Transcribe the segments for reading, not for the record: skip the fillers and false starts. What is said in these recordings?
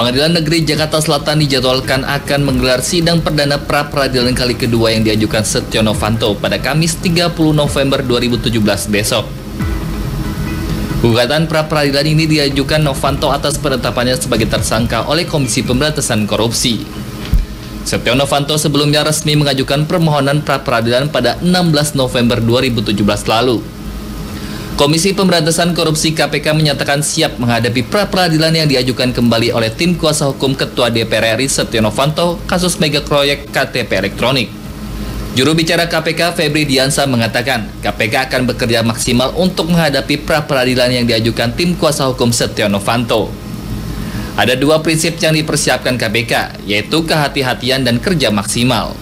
Pengadilan Negeri Jakarta Selatan dijadwalkan akan menggelar sidang perdana pra-peradilan kali kedua yang diajukan Setio Novanto pada Kamis 30 November 2017 besok. Gugatan pra-peradilan ini diajukan Novanto atas penetapannya sebagai tersangka oleh Komisi Pemberantasan Korupsi. Setio Novanto sebelumnya resmi mengajukan permohonan pra-peradilan pada 16 November 2017 lalu. Komisi Pemberantasan Korupsi KPK menyatakan siap menghadapi pra-peradilan yang diajukan kembali oleh tim kuasa hukum Ketua DPR RI Setio Novanto kasus mega proyek KTP elektronik. Juru bicara KPK Febri Diansa mengatakan KPK akan bekerja maksimal untuk menghadapi pra-peradilan yang diajukan tim kuasa hukum Setio Novanto. Ada dua prinsip yang dipersiapkan KPK, yaitu kehati-hatian dan kerja maksimal.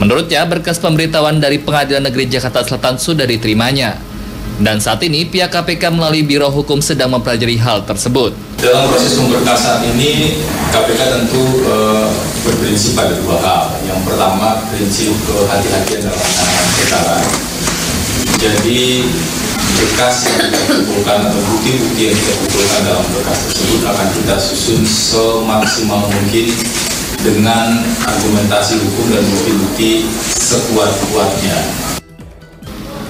Menurutnya, berkas pemberitahuan dari Pengadilan Negeri Jakarta Selatan sudah diterimanya. Dan saat ini pihak KPK melalui Biro Hukum sedang mempelajari hal tersebut. Dalam proses pemberkasan ini KPK tentu berprinsip pada dua hal. Yang pertama prinsip kehati-hatian dalam penanganan perkara. Jadi berkas yang kita kumpulkan atau bukti-bukti yang kita kumpulkan dalam berkas tersebut akan kita susun semaksimal mungkin dengan argumentasi hukum dan bukti-bukti sekuat-kuatnya.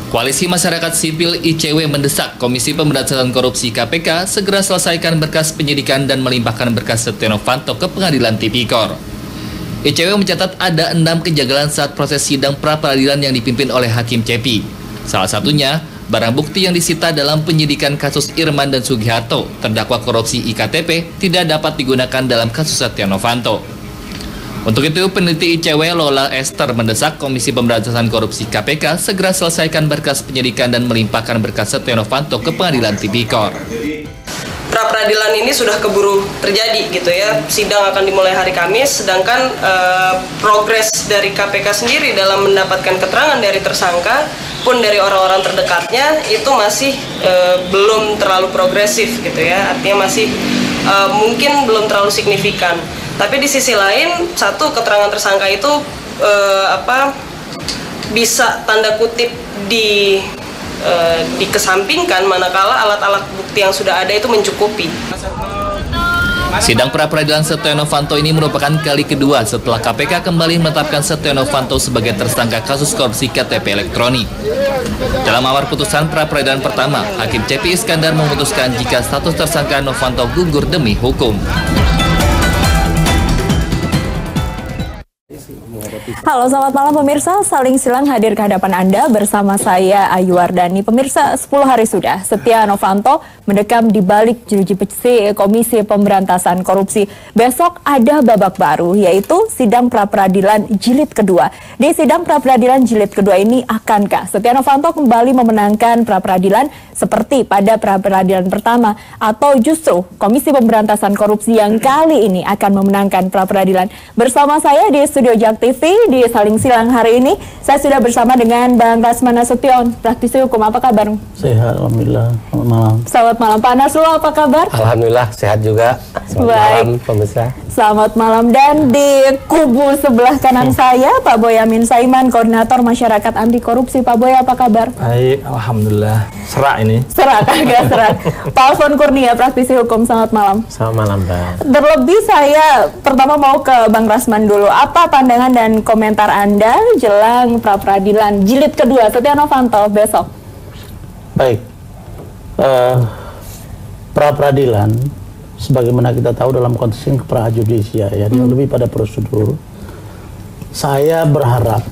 Koalisi Masyarakat Sipil ICW mendesak Komisi Pemberantasan Korupsi KPK segera selesaikan berkas penyidikan dan melimpahkan berkas Setio Novanto ke Pengadilan Tipikor. ICW mencatat ada 6 kejanggalan saat proses sidang pra-peradilan yang dipimpin oleh Hakim Cepi. Salah satunya, barang bukti yang disita dalam penyidikan kasus Irman dan Sugiharto, terdakwa korupsi IKTP, tidak dapat digunakan dalam kasus Setio Novanto. Untuk itu, peneliti ICW Lola Esther mendesak Komisi Pemberantasan Korupsi KPK segera selesaikan berkas penyidikan dan melimpahkan berkas Setio Novanto ke Pengadilan Tipikor. Pra-peradilan ini sudah keburu terjadi gitu ya. Sidang akan dimulai hari Kamis, sedangkan progres dari KPK sendiri dalam mendapatkan keterangan dari tersangka pun dari orang-orang terdekatnya itu masih belum terlalu progresif gitu ya. Artinya masih mungkin belum terlalu signifikan. Tapi di sisi lain, satu, keterangan tersangka itu bisa tanda kutip dikesampingkan manakala alat-alat bukti yang sudah ada itu mencukupi. Sidang pra-peradilan Setio Novanto ini merupakan kali kedua setelah KPK kembali menetapkan Setio Novanto sebagai tersangka kasus korupsi KTP elektronik. Dalam amar putusan pra-peradilan pertama, Hakim Cepi Iskandar memutuskan jika status tersangka Novanto gugur demi hukum. Halo, selamat malam pemirsa. Saling Silang hadir ke hadapan Anda bersama saya Ayu Wardani. Pemirsa, 10 hari sudah Setio Novanto mendekam di balik jeruji besi Komisi Pemberantasan Korupsi. Besok ada babak baru, yaitu sidang pra-peradilan jilid kedua. Di sidang pra-peradilan jilid kedua ini, akankah Setio Novanto kembali memenangkan pra-peradilan seperti pada pra-peradilan pertama, atau justru Komisi Pemberantasan Korupsi yang kali ini akan memenangkan pra-peradilan? Bersama saya di studio JAK TV di Saling Silang hari ini, saya sudah bersama dengan Bang Rasman Nasution, praktisi hukum. Apa kabar? Sehat, alhamdulillah. Selamat malam. Selamat malam. Pak Nasrullah, apa kabar? Alhamdulillah, sehat juga. Selamat malam, pemirsa. Selamat malam. Dan di kubu sebelah kanan saya, Pak Boyamin Saiman, Koordinator Masyarakat Anti Korupsi. Pak Boy, apa kabar? Baik, alhamdulillah. Serak ini. Serak, agak serak. Pak Alfon Kurnia, praktisi hukum. Selamat malam. Selamat malam, Mbak. Terlebih saya pertama mau ke Bang Rasman dulu. Apa pandangan dan komentar Anda jelang pra-peradilan jilid kedua Setio Novanto besok? Baik, pra-peradilan sebagaimana kita tahu dalam konteks pra-judisia ya, lebih pada prosedur. Saya berharap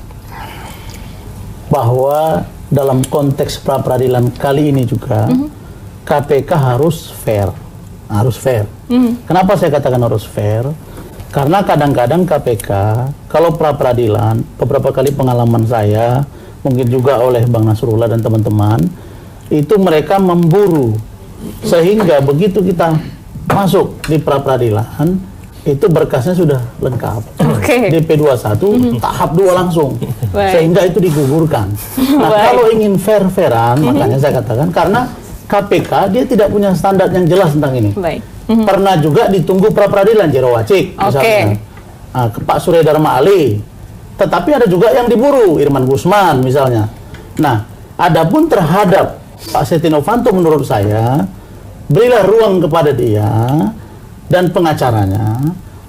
bahwa dalam konteks pra-peradilan kali ini juga KPK harus fair, Kenapa saya katakan harus fair? Karena kadang-kadang KPK, kalau pra-peradilan, beberapa kali pengalaman saya, mungkin juga oleh Bang Nasrullah dan teman-teman, itu mereka memburu. Sehingga begitu kita masuk di pra-peradilan, itu berkasnya sudah lengkap. DP21, tahap 2 langsung. Sehingga itu digugurkan. Nah, kalau ingin fair-fairan, makanya saya katakan, karena KPK dia tidak punya standar yang jelas tentang ini. Pernah juga ditunggu pra-peradilan Jero Wacik misalnya, Pak Surya Dharma Ali, tetapi ada juga yang diburu Irman Gusman misalnya. Nah, adapun terhadap Pak Setio Novanto menurut saya, berilah ruang kepada dia dan pengacaranya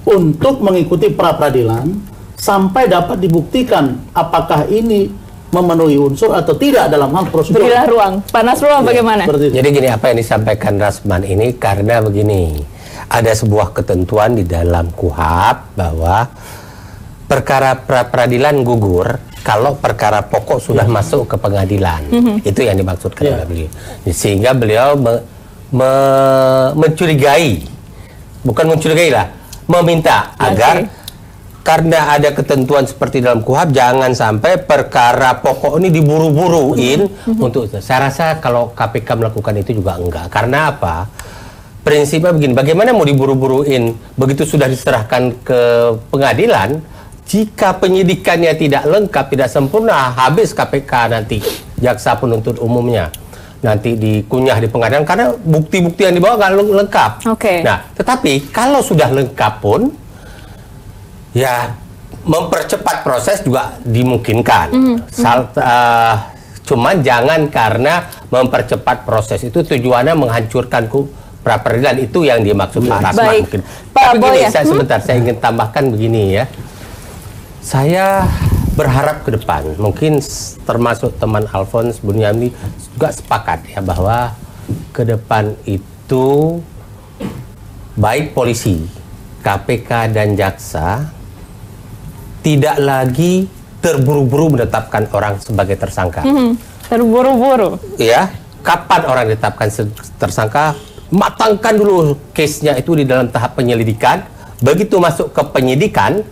untuk mengikuti pra-peradilan sampai dapat dibuktikan apakah ini memenuhi unsur atau tidak dalam hal prosedur. Berilah ruang. Pak Nasrullah bagaimana? Jadi gini, apa yang disampaikan Rasman ini karena begini, ada sebuah ketentuan di dalam KUHP bahwa perkara pra-peradilan gugur kalau perkara pokok sudah masuk ke pengadilan. Itu yang dimaksudkan oleh beliau. Sehingga beliau mencurigai, bukan mencurigai lah, meminta agar karena ada ketentuan seperti dalam KUHP, jangan sampai perkara pokok ini diburu-buruin untuk. Saya rasa kalau KPK melakukan itu juga enggak. Karena apa? Prinsipnya begini, bagaimana mau diburu-buruin begitu sudah diserahkan ke pengadilan, jika penyidikannya tidak lengkap, tidak sempurna, habis KPK nanti, jaksa penuntut umumnya nanti dikunyah di pengadilan karena bukti-bukti yang dibawa nggak lengkap. Nah, tetapi kalau sudah lengkap pun, ya mempercepat proses juga dimungkinkan. Cuman jangan karena mempercepat proses itu tujuannya menghancurkan pra-peradilan, itu yang dimaksud Pak Rasman mungkin. Tapi gini, sebentar saya ingin tambahkan begini ya. Saya berharap ke depan, mungkin termasuk teman Alphonse Bunyami juga sepakat ya bahwa ke depan itu baik polisi, KPK dan jaksa tidak lagi terburu-buru menetapkan orang sebagai tersangka. Terburu-buru. Ya, kapan orang ditetapkan tersangka? Matangkan dulu case-nya itu di dalam tahap penyelidikan. Begitu masuk ke penyidikan,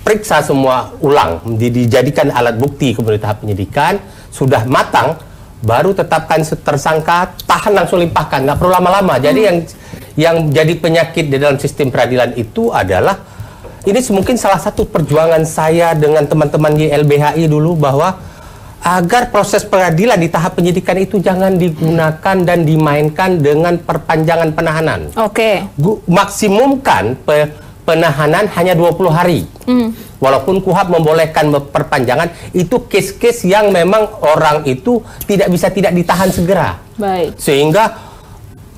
periksa semua ulang, dijadikan alat bukti, kemudian tahap penyidikan sudah matang, baru tetapkan tersangka, tahan langsung limpahkan, nggak perlu lama-lama. Jadi yang jadi penyakit di dalam sistem peradilan itu adalah, ini mungkin salah satu perjuangan saya dengan teman-teman YLBHI dulu, bahwa agar proses peradilan di tahap penyidikan itu jangan digunakan dan dimainkan dengan perpanjangan penahanan. Maksimumkan penahanan hanya 20 hari. Walaupun KUHP membolehkan perpanjangan, itu case-case yang memang orang itu tidak bisa tidak ditahan segera. Sehingga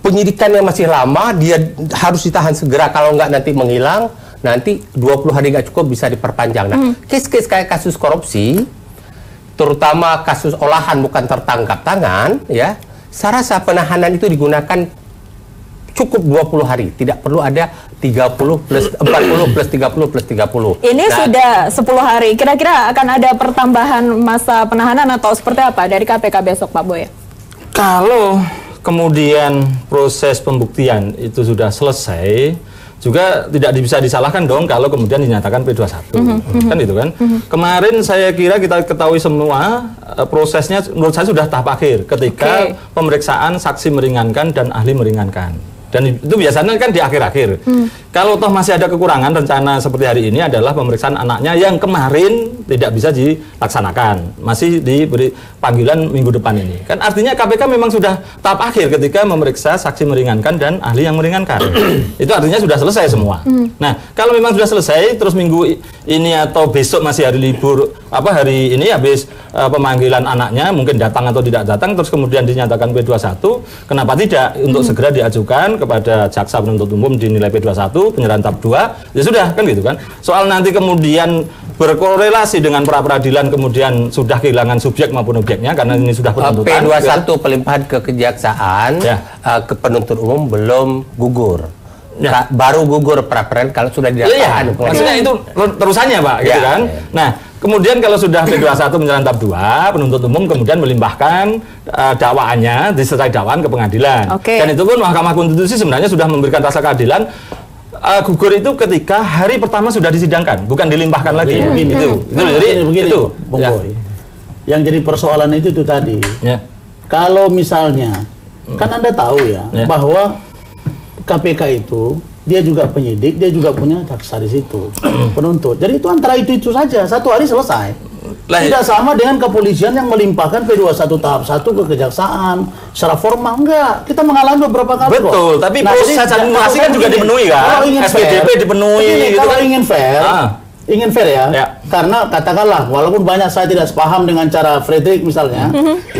penyidikannya masih lama, dia harus ditahan segera, kalau nggak nanti menghilang, nanti 20 hari nggak cukup, bisa diperpanjang. Nah, case-case kayak kasus korupsi, terutama kasus olahan bukan tertangkap tangan, ya, saya rasa penahanan itu digunakan cukup 20 hari, tidak perlu ada 30 plus 40 plus 30 plus 30. Ini sudah 10 hari. Kira-kira akan ada pertambahan masa penahanan atau seperti apa dari KPK besok, Pak Boy? Kalau kemudian proses pembuktian itu sudah selesai, juga tidak bisa disalahkan dong kalau kemudian dinyatakan P21. Kan itu kan. Kemarin saya kira kita ketahui semua prosesnya menurut saya sudah tahap akhir ketika pemeriksaan saksi meringankan dan ahli meringankan. Dan itu biasanya kan di akhir-akhir. Kalau toh masih ada kekurangan, rencana seperti hari ini adalah pemeriksaan anaknya yang kemarin tidak bisa dilaksanakan. Masih diberi panggilan minggu depan ini. Kan artinya KPK memang sudah tahap akhir ketika memeriksa saksi meringankan dan ahli yang meringankan. Itu artinya sudah selesai semua. Nah, kalau memang sudah selesai, terus minggu ini atau besok masih hari libur, hari ini habis pemanggilan anaknya, mungkin datang atau tidak datang, terus kemudian dinyatakan P21, kenapa tidak untuk segera diajukan kepada jaksa penuntut umum dinilai P21, penyerahan tahap 2, ya sudah, kan gitu kan. Soal nanti kemudian berkorelasi dengan pra-peradilan kemudian sudah kehilangan subjek maupun objeknya karena ini sudah penuntutan. P21 pelimpahan ke kejaksaan, ke penuntut umum belum gugur. Baru gugur pra-peradilan kalau sudah didaftarkan. Maksudnya itu terusannya, Pak, gitu kan. Nah, kemudian kalau sudah P21 penyerahan tahap 2, penuntut umum kemudian melimpahkan dakwaannya, disertai dakwaan ke pengadilan. Dan itu pun Mahkamah Konstitusi sebenarnya sudah memberikan rasa keadilan. Gugur itu ketika hari pertama sudah disidangkan, bukan dilimpahkan lagi. Jadi begitu, Bung Boy. Yang jadi persoalan itu tadi. Kalau misalnya, kan Anda tahu ya, bahwa KPK itu dia juga penyidik, dia juga punya jaksa di situ, penuntut. Jadi itu antara itu saja, satu hari selesai. Tidak sama dengan kepolisian yang melimpahkan P21 tahap 1 ke kejaksaan secara formal. Enggak, kita mengalami beberapa kali. Betul, tapi proses administrasi kan juga dipenuhi kan. SPDP dipenuhi. Kalau ingin fair, ingin fair ya. Karena katakanlah walaupun banyak saya tidak sepaham dengan cara Frederick misalnya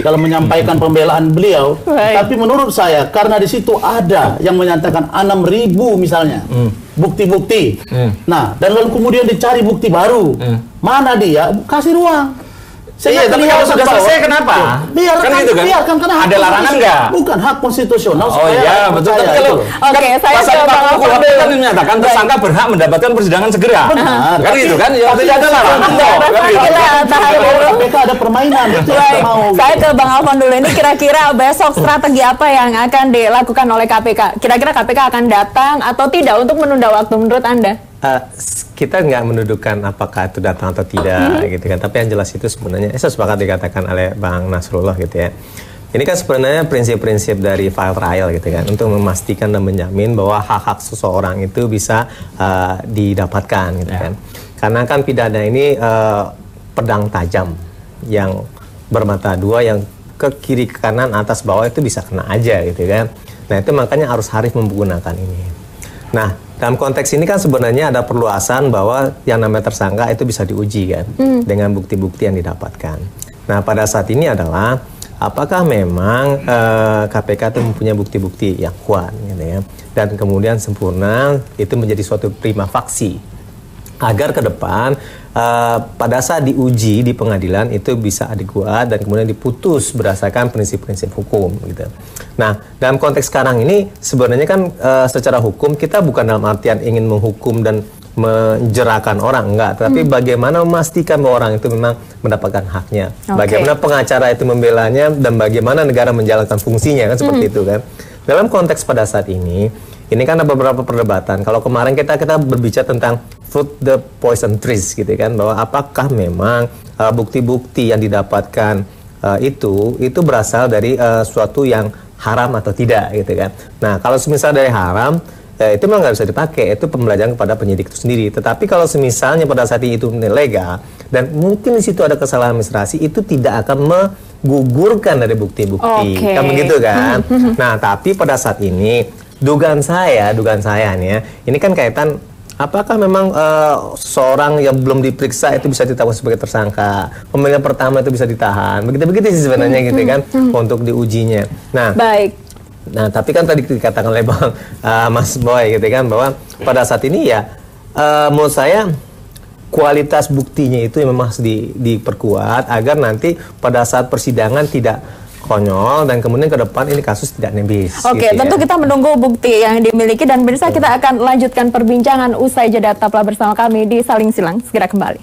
dalam menyampaikan pembelaan beliau, tapi menurut saya karena di situ ada yang menyatakan 6.000 misalnya bukti-bukti. Nah, dan lalu kemudian dicari bukti baru. Mana dia? Kasih ruang. Iya, tapi kalau sudah selesai kenapa? Biarkan, kan gitu kan? Biarkan, karena ada larangan nggak? Bukan hak konstitusional. Oh iya, betul. Tapi kalau saya pasal 40 KUHP kan menyatakan tersangka berhak mendapatkan persidangan segera. Benar. Kan gitu kan? Ya tidak ada larangan. KPK ada permainan. Saya ke Bang Alfon dulu. Ini kira-kira besok strategi apa yang akan dilakukan oleh KPK? Kira-kira KPK akan datang atau tidak untuk menunda waktu menurut Anda? Kita nggak mendudukan apakah itu datang atau tidak gitu kan, tapi yang jelas itu sebenarnya saya sepakat dikatakan oleh Bang Nasrullah gitu ya. Ini kan sebenarnya prinsip-prinsip dari file trial gitu kan, untuk memastikan dan menjamin bahwa hak-hak seseorang itu bisa didapatkan gitu kan. Karena kan pidana ini pedang tajam yang bermata dua, yang ke kiri ke kanan atas bawah itu bisa kena aja gitu kan. Nah itu makanya harus Harif menggunakan ini. Nah, dalam konteks ini kan sebenarnya ada perluasan bahwa yang namanya tersangka itu bisa diuji kan dengan bukti-bukti yang didapatkan. Nah, pada saat ini adalah apakah memang KPK itu mempunyai bukti-bukti yang kuat gitu ya, dan kemudian sempurna itu menjadi suatu prima facie agar ke depan pada saat diuji di pengadilan itu bisa adekuat dan kemudian diputus berdasarkan prinsip-prinsip hukum gitu. Nah, dalam konteks sekarang ini sebenarnya kan secara hukum kita bukan dalam artian ingin menghukum dan menjerakan orang, enggak, tapi bagaimana memastikan bahwa orang itu memang mendapatkan haknya. Bagaimana pengacara itu membelanya dan bagaimana negara menjalankan fungsinya kan seperti itu kan. Dalam konteks pada saat ini kan ada beberapa perdebatan. Kalau kemarin kita berbicara tentang fruit the poison trees gitu kan, bahwa apakah memang bukti-bukti yang didapatkan itu berasal dari suatu yang haram atau tidak gitu kan. Nah, kalau semisal dari haram itu memang nggak bisa dipakai, itu pembelajaran kepada penyidik itu sendiri. Tetapi kalau semisalnya pada saat itu legal dan mungkin di situ ada kesalahan administrasi, itu tidak akan menggugurkan dari bukti-bukti, kan begitu kan. Nah, tapi pada saat ini dugaan saya nih ya, ini kan kaitan apakah memang seorang yang belum diperiksa itu bisa ditetapkan sebagai tersangka, pemeriksaan pertama itu bisa ditahan, begitu sih sebenarnya gitu kan untuk diujinya. Nah, nah tapi kan tadi dikatakan oleh Bang Mas Boy gitu kan, bahwa pada saat ini ya menurut saya kualitas buktinya itu memang harus diperkuat agar nanti pada saat persidangan tidak konyol dan kemudian ke depan ini kasus tidak nebis. Oke, tentu kita menunggu bukti yang dimiliki dan pemirsa kita akan lanjutkan perbincangan usai jeda. Tetaplah bersama kami di Saling Silang, segera kembali.